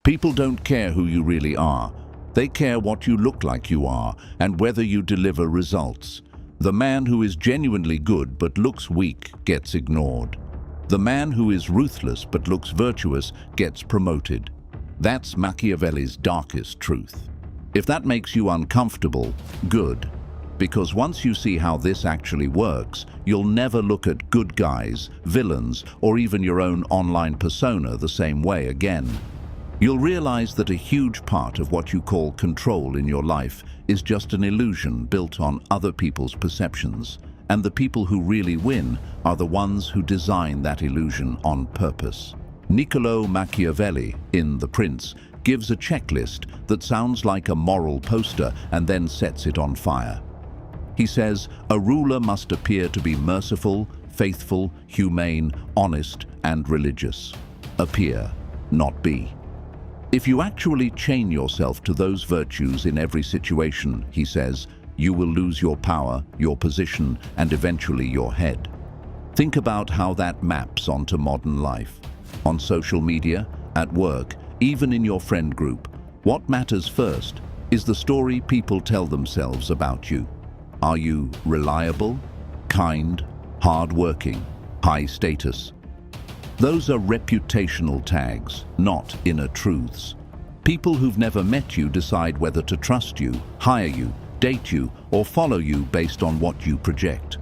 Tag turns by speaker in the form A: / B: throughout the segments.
A: People don't care who you really are. They care what you look like you are and whether you deliver results. The man who is genuinely good but looks weak gets ignored. The man who is ruthless but looks virtuous gets promoted. That's Machiavelli's darkest truth. If that makes you uncomfortable, good. Because once you see how this actually works, you'll never look at good guys, villains, or even your own online persona the same way again. You'll realize that a huge part of what you call control in your life is just an illusion built on other people's perceptions, and the people who really win are the ones who design that illusion on purpose. Niccolò Machiavelli, in The Prince, gives a checklist that sounds like a moral poster and then sets it on fire. He says, a ruler must appear to be merciful, faithful, humane, honest, and religious. Appear, not be. If you actually chain yourself to those virtues in every situation, he says, you will lose your power, your position, and eventually your head. Think about how that maps onto modern life. On social media, at work, even in your friend group, what matters first is the story people tell themselves about you. Are you reliable, kind, hard-working, high status? Those are reputational tags, not inner truths. People who've never met you decide whether to trust you, hire you, date you, or follow you based on what you project.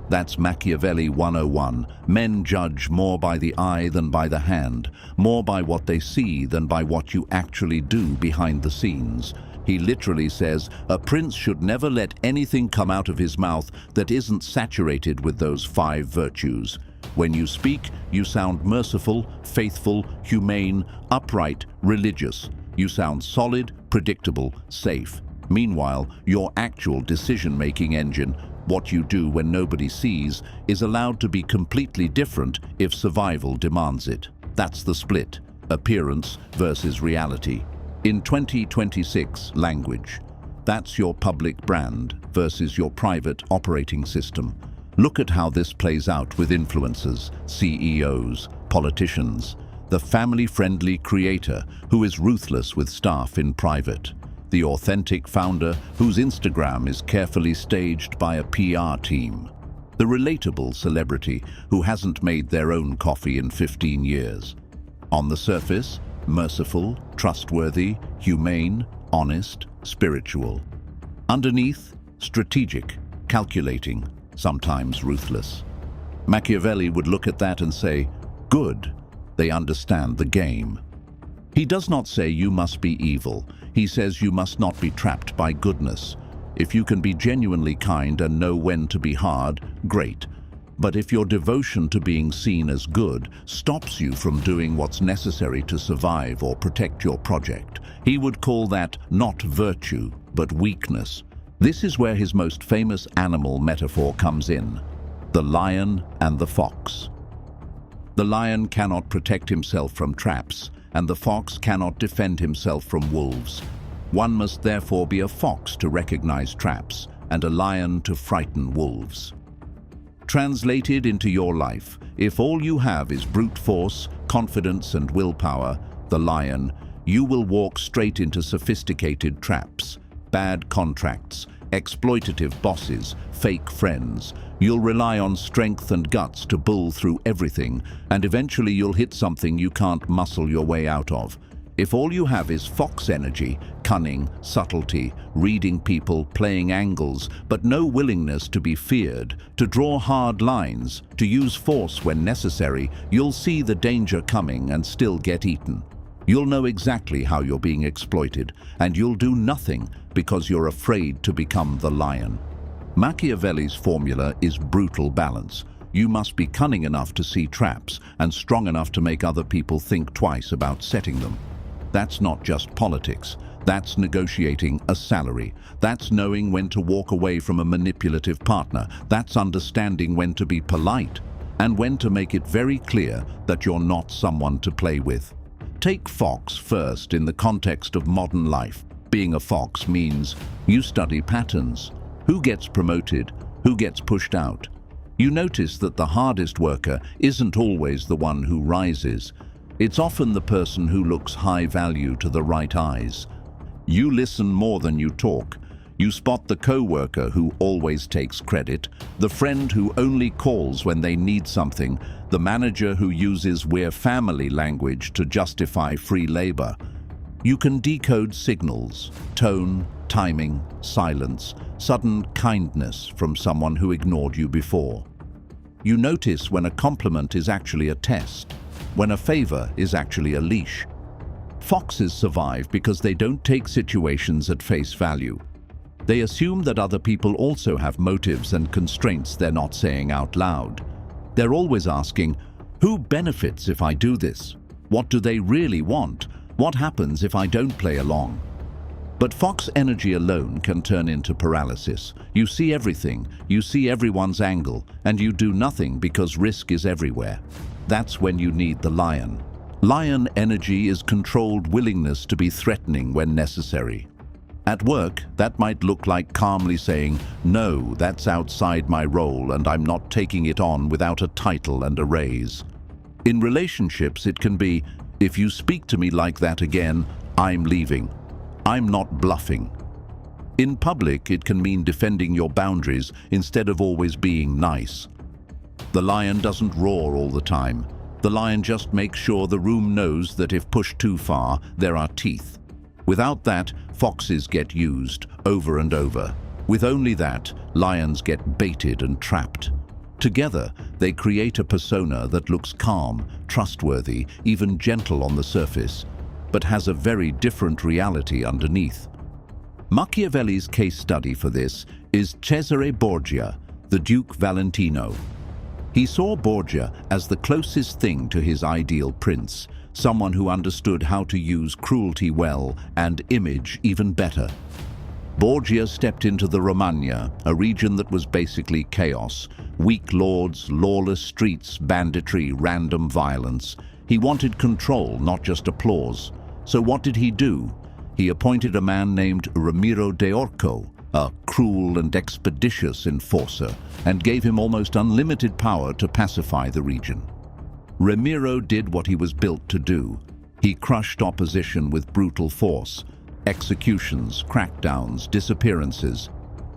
A: That's Machiavelli 101. Men judge more by the eye than by the hand, more by what they see than by what you actually do behind the scenes. He literally says, a prince should never let anything come out of his mouth that isn't saturated with those 5 virtues. When you speak, you sound merciful, faithful, humane, upright, religious. You sound solid, predictable, safe. Meanwhile, your actual decision-making engine, what you do when nobody sees, is allowed to be completely different if survival demands it. That's the split, appearance versus reality. In 2026 language, that's your public brand versus your private operating system. Look at how this plays out with influencers, CEOs, politicians, the family-friendly creator who is ruthless with staff in private, the authentic founder whose Instagram is carefully staged by a PR team, the relatable celebrity who hasn't made their own coffee in 15 years. On the surface, merciful, trustworthy, humane, honest, spiritual. Underneath, strategic, calculating, sometimes ruthless. Machiavelli would look at that and say, good, they understand the game. He does not say you must be evil. He says you must not be trapped by goodness. If you can be genuinely kind and know when to be hard, great. But if your devotion to being seen as good stops you from doing what's necessary to survive or protect your project, he would call that not virtue, but weakness. This is where his most famous animal metaphor comes in, the lion and the fox. The lion cannot protect himself from traps, and the fox cannot defend himself from wolves. One must therefore be a fox to recognize traps, and a lion to frighten wolves. Translated into your life, if all you have is brute force, confidence, and willpower, the lion, you will walk straight into sophisticated traps, bad contracts, exploitative bosses, fake friends. You'll rely on strength and guts to bull through everything, and eventually you'll hit something you can't muscle your way out of. If all you have is fox energy, cunning, subtlety, reading people, playing angles, but no willingness to be feared, to draw hard lines, to use force when necessary, you'll see the danger coming and still get eaten. You'll know exactly how you're being exploited, and you'll do nothing because you're afraid to become the lion. Machiavelli's formula is brutal balance. You must be cunning enough to see traps and strong enough to make other people think twice about setting them. That's not just politics. That's negotiating a salary. That's knowing when to walk away from a manipulative partner. That's understanding when to be polite and when to make it very clear that you're not someone to play with. Take fox first in the context of modern life. Being a fox means you study patterns. Who gets promoted? Who gets pushed out? You notice that the hardest worker isn't always the one who rises. It's often the person who looks high value to the right eyes. You listen more than you talk. You spot the co-worker who always takes credit, the friend who only calls when they need something, the manager who uses "we're family" language to justify free labor. You can decode signals, tone, timing, silence, sudden kindness from someone who ignored you before. You notice when a compliment is actually a test, when a favor is actually a leash. Foxes survive because they don't take situations at face value. They assume that other people also have motives and constraints they're not saying out loud. They're always asking, who benefits if I do this? What do they really want? What happens if I don't play along? But fox energy alone can turn into paralysis. You see everything, you see everyone's angle, and you do nothing because risk is everywhere. That's when you need the lion. Lion energy is controlled willingness to be threatening when necessary. At work, that might look like calmly saying, "No, that's outside my role and I'm not taking it on without a title and a raise." In relationships, it can be, "If you speak to me like that again, I'm leaving. I'm not bluffing." In public, it can mean defending your boundaries instead of always being nice. The lion doesn't roar all the time. The lion just makes sure the room knows that if pushed too far, there are teeth. Without that, foxes get used over and over. With only that, lions get baited and trapped. Together, they create a persona that looks calm, trustworthy, even gentle on the surface, but has a very different reality underneath. Machiavelli's case study for this is Cesare Borgia, the Duke Valentino. He saw Borgia as the closest thing to his ideal prince, someone who understood how to use cruelty well and image even better. Borgia stepped into the Romagna, a region that was basically chaos. Weak lords, lawless streets, banditry, random violence. He wanted control, not just applause. So what did he do? He appointed a man named Ramiro de Orco, a cruel and expeditious enforcer, and gave him almost unlimited power to pacify the region. Ramiro did what he was built to do. He crushed opposition with brutal force. Executions, crackdowns, disappearances.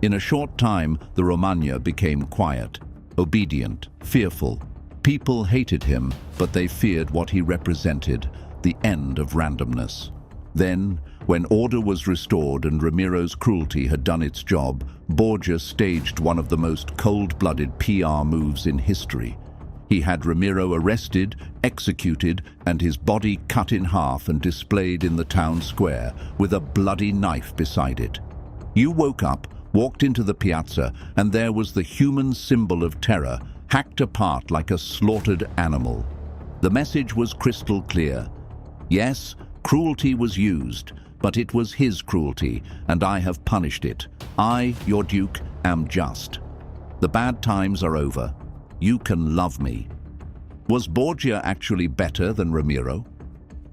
A: In a short time, the Romagna became quiet, obedient, fearful. People hated him, but they feared what he represented, the end of randomness. Then, when order was restored and Ramiro's cruelty had done its job, Borgia staged one of the most cold-blooded PR moves in history. He had Ramiro arrested, executed, and his body cut in half and displayed in the town square with a bloody knife beside it. You woke up, walked into the piazza, and there was the human symbol of terror, hacked apart like a slaughtered animal. The message was crystal clear. Yes, cruelty was used, but it was his cruelty, and I have punished it. I, your Duke, am just. The bad times are over. You can love me. Was Borgia actually better than Ramiro?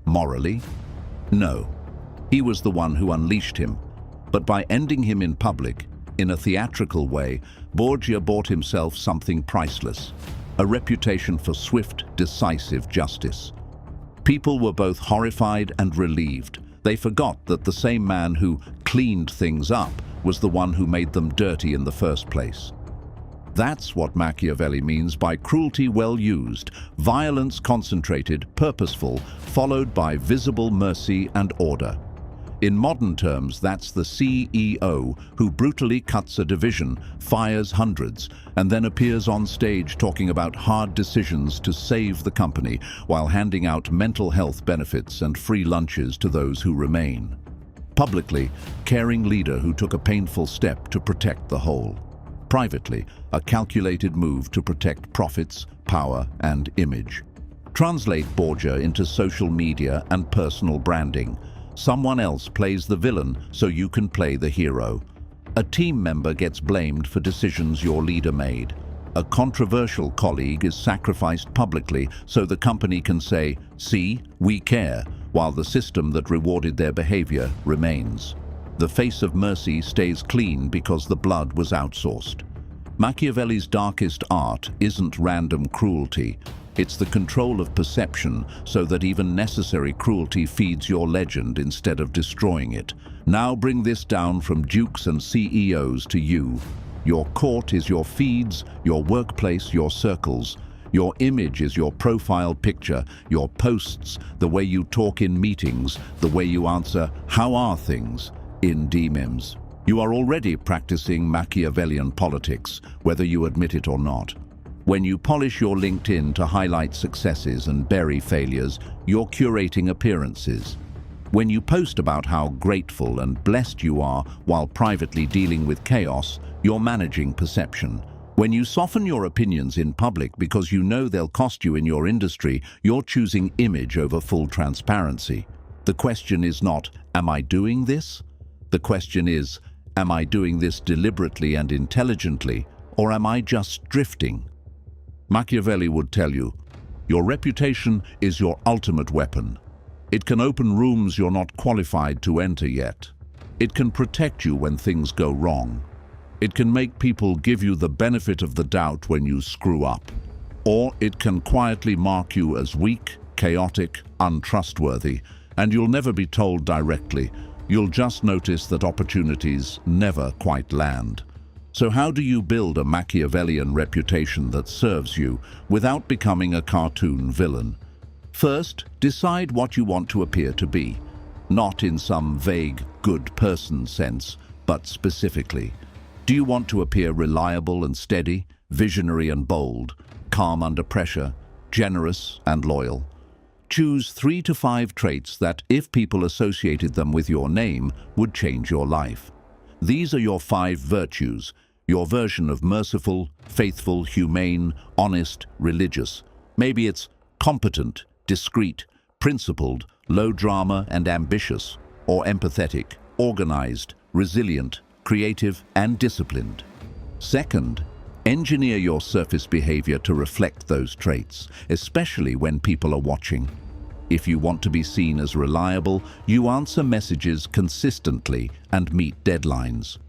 A: Morally? No. He was the one who unleashed him. But by ending him in public, in a theatrical way, Borgia bought himself something priceless, a reputation for swift, decisive justice. People were both horrified and relieved. They forgot that the same man who cleaned things up was the one who made them dirty in the first place. That's what Machiavelli means by cruelty well used, violence concentrated, purposeful, followed by visible mercy and order. In modern terms, that's the CEO who brutally cuts a division, fires hundreds, and then appears on stage talking about hard decisions to save the company while handing out mental health benefits and free lunches to those who remain. Publicly, caring leader who took a painful step to protect the whole. Privately, a calculated move to protect profits, power, and image. Translate Borgia into social media and personal branding. Someone else plays the villain so you can play the hero. A team member gets blamed for decisions your leader made. A controversial colleague is sacrificed publicly so the company can say, "See, we care," while the system that rewarded their behavior remains. The face of mercy stays clean because the blood was outsourced. Machiavelli's darkest art isn't random cruelty. It's the control of perception so that even necessary cruelty feeds your legend instead of destroying it. Now bring this down from dukes and CEOs to you. Your court is your feeds, your workplace, your circles. Your image is your profile picture, your posts, the way you talk in meetings, the way you answer, "How are things?" in DMIMs. You are already practicing Machiavellian politics, whether you admit it or not. When you polish your LinkedIn to highlight successes and bury failures, you're curating appearances. When you post about how grateful and blessed you are while privately dealing with chaos, you're managing perception. When you soften your opinions in public because you know they'll cost you in your industry, you're choosing image over full transparency. The question is not, am I doing this? The question is, am I doing this deliberately and intelligently, or am I just drifting? Machiavelli would tell you, your reputation is your ultimate weapon. It can open rooms you're not qualified to enter yet. It can protect you when things go wrong. It can make people give you the benefit of the doubt when you screw up. Or it can quietly mark you as weak, chaotic, untrustworthy, and you'll never be told directly. You'll just notice that opportunities never quite land. So how do you build a Machiavellian reputation that serves you without becoming a cartoon villain? First, decide what you want to appear to be. Not in some vague, good person sense, but specifically. Do you want to appear reliable and steady, visionary and bold, calm under pressure, generous and loyal? Choose 3 to 5 traits that, if people associated them with your name, would change your life. These are your 5 virtues, your version of merciful, faithful, humane, honest, religious. Maybe it's competent, discreet, principled, low drama and ambitious, or empathetic, organized, resilient, creative and disciplined. Second, engineer your surface behavior to reflect those traits, especially when people are watching. If you want to be seen as reliable, you answer messages consistently and meet deadlines.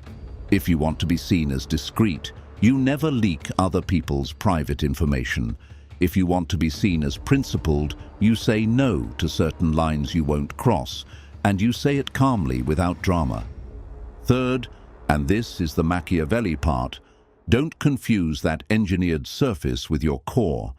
A: If you want to be seen as discreet, you never leak other people's private information. If you want to be seen as principled, you say no to certain lines you won't cross, and you say it calmly without drama. Third, and this is the Machiavelli part, don't confuse that engineered surface with your core.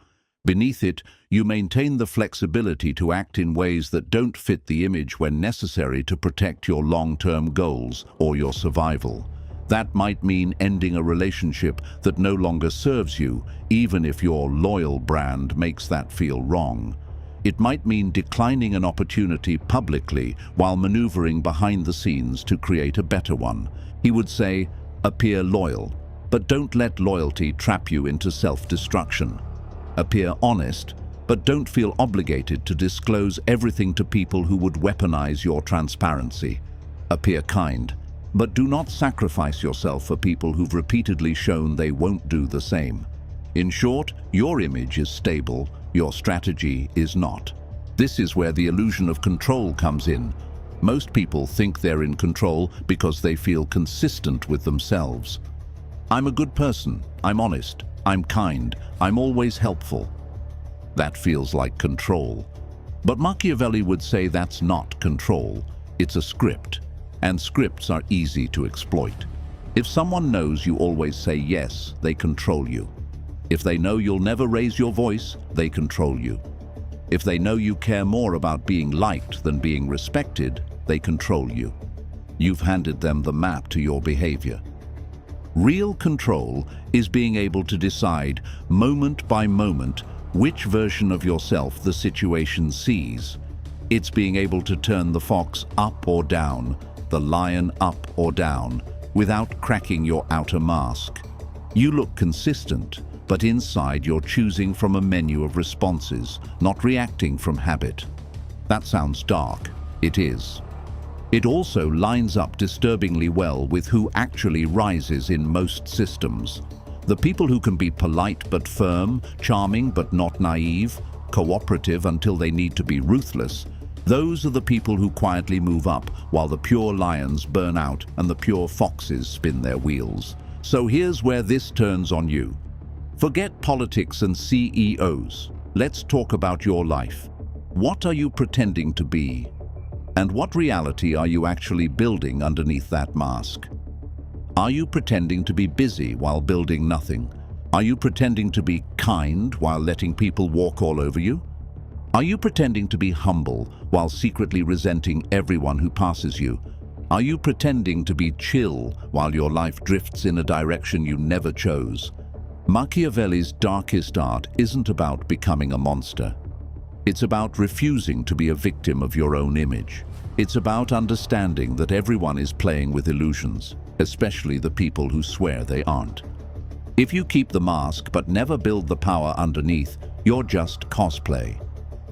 A: Beneath it, you maintain the flexibility to act in ways that don't fit the image when necessary to protect your long-term goals or your survival. That might mean ending a relationship that no longer serves you, even if your loyal brand makes that feel wrong. It might mean declining an opportunity publicly while maneuvering behind the scenes to create a better one. He would say, appear loyal, but don't let loyalty trap you into self-destruction. Appear honest, but don't feel obligated to disclose everything to people who would weaponize your transparency. Appear kind, but do not sacrifice yourself for people who've repeatedly shown they won't do the same. In short, your image is stable, your strategy is not. This is where the illusion of control comes in. Most people think they're in control because they feel consistent with themselves. I'm a good person, I'm honest, I'm kind, I'm always helpful. That feels like control. But Machiavelli would say that's not control, it's a script, and scripts are easy to exploit. If someone knows you always say yes, they control you. If they know you'll never raise your voice, they control you. If they know you care more about being liked than being respected, they control you. You've handed them the map to your behavior. Real control is being able to decide, moment by moment, which version of yourself the situation sees. It's being able to turn the fox up or down, the lion up or down, without cracking your outer mask. You look consistent, but inside you're choosing from a menu of responses, not reacting from habit. That sounds dark. It is. It also lines up disturbingly well with who actually rises in most systems. The people who can be polite but firm, charming but not naive, cooperative until they need to be ruthless, those are the people who quietly move up while the pure lions burn out and the pure foxes spin their wheels. So here's where this turns on you. Forget politics and CEOs. Let's talk about your life. What are you pretending to be? And what reality are you actually building underneath that mask? Are you pretending to be busy while building nothing? Are you pretending to be kind while letting people walk all over you? Are you pretending to be humble while secretly resenting everyone who passes you? Are you pretending to be chill while your life drifts in a direction you never chose? Machiavelli's darkest art isn't about becoming a monster. It's about refusing to be a victim of your own image. It's about understanding that everyone is playing with illusions, especially the people who swear they aren't. If you keep the mask but never build the power underneath, you're just cosplay.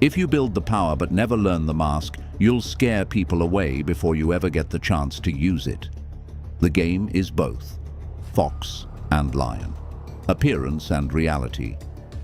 A: If you build the power but never learn the mask, you'll scare people away before you ever get the chance to use it. The game is both fox and lion, appearance and reality.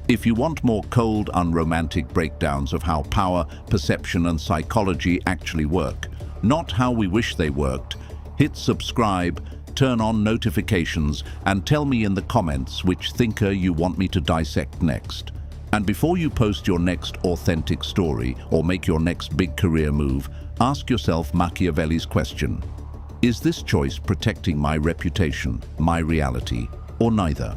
A: If you want more cold, unromantic breakdowns of how power, perception, and psychology actually work, not how we wish they worked, hit subscribe, turn on notifications, and tell me in the comments which thinker you want me to dissect next. And before you post your next authentic story or make your next big career move, ask yourself Machiavelli's question. Is this choice protecting my reputation, my reality, or neither?